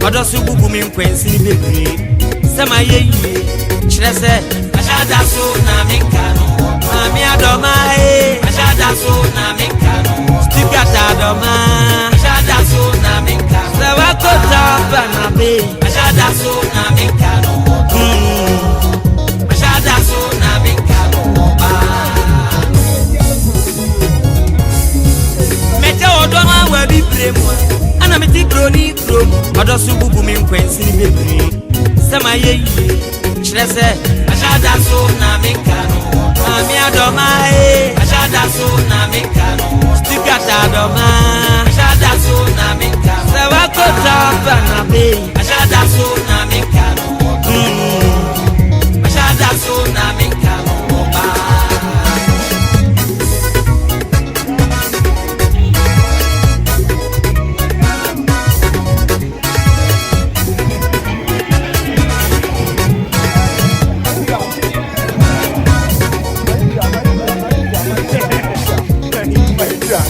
Odo su bubu mi nkwensi ni bebre. Sama ye ye. Chire se ashada so na minkano. Mami adoma e. Ashada so na minkano. Stigata adoma. Ashada so na minkano. Sewa kota bana be. Ashada so na minkano. Ashada so na minkano. Mete odoma wa bibre mo. Ana meti broni krom. Odo su bubu mi nkwensi ni bebre. Sama ye ye. Chire se ashada so na minkano. Mami adoma e. Ashada so na minkano. Stigata adoma. Ashada so na minkano. Sewa kota bana be. Ashada so na minkano. Ashada so na minkano.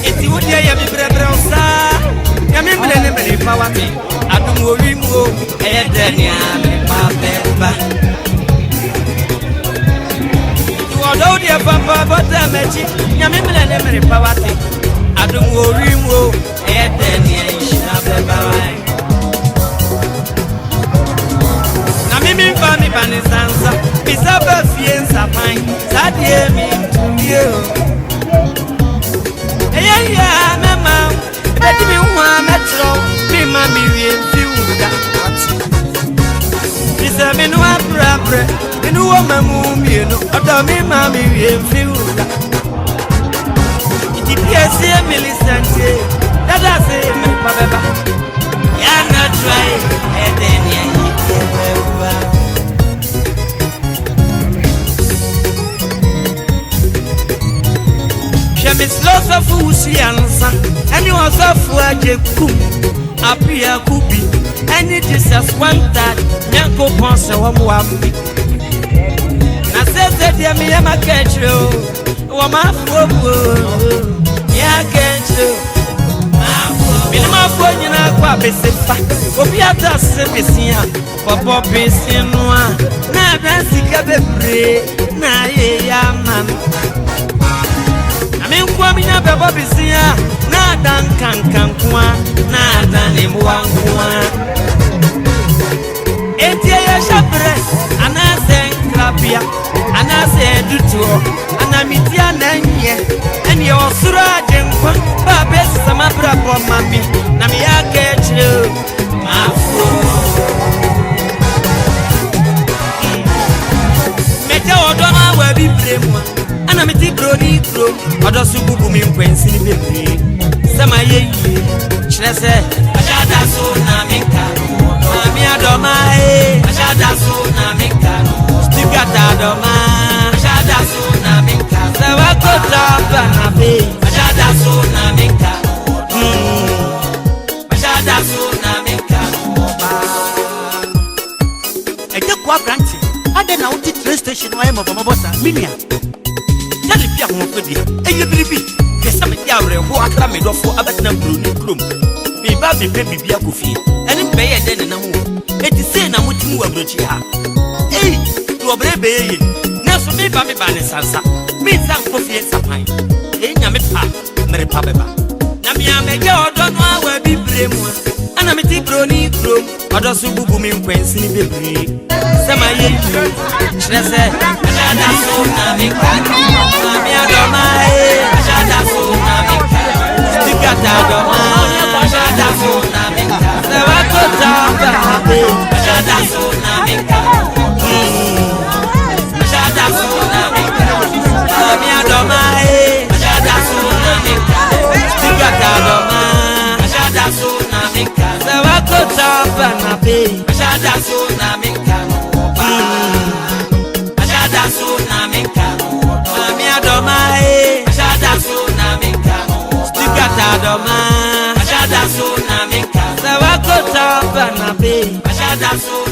Iti wudia ya mi brebre osa ya mi mble ne power me adum owi mu e deni a me pa beba Iti wodo dia papa bota mechi ya mi mble ne power me adum owi mu e deni a ishina beba na mi pa mi banisansa bisaba fiensa pai sadie mi yo yeah, mama, let me one metro, be my million fuga. This a me no abrapre, me no woman, you know, other me, mammy, fuga. It appears here, Millicent, that I say, my papa. Yeah, not try, and then Miss Losa Fusi answer, and you was a flag kum, appear kubi, and it is just one that Yanko Ponsa Wamwambi. I said that dear me, I'm a catch you, or my foot, yeah, catch you. Minima phone, you know, what is it? Opiata Sebisia, for Bobby Sinua, Nancy Cabebre, Naye, man. Kwamina baba bisia na dan kankankwa na dan imwankwa etie ya shabre anase krapia anase dutuo anamitia nanye eni osura ajenkwa baba sama brabo mami na mi yake chiro mafu mete odoma wa bibremwa ana meti broni kro odo su bubu mi nkwensi ni bebre sama ye ye chire se ashada so na minkano mami adoma e ashada so na minkano stigata adoma ashada so na minkano sewa kota bana be ashada so na minkano ashada so na minkano eje kwa branch ade na uti train station wa mo bosa minia Yali pia kumfedi eye biribi kesa me dia wre ho akra me dofo abetina broni krom me ba be bibia kofie ene be ye de na mu eti se na mutimu wa brochi ha to obre be ye na so me ba ne sansa me san kofie sapan enya me pa mere pa beba na me amege odo no awa bibre mu ana me ti broni krom odo so bubu mi nkwensi ni bebre sama ye chire se ashada so na me mami adoma e ashada so na me stigata adoma ashada so na me sewa kota bana ashada so na me ashada so na me mami adoma e ashada so na me stigata adoma ashada so na me sewa kota bana ashada so na me ashada so na me mami adoma e ashada so na me stigata adoma ashada so na me sewa kota bana ashada so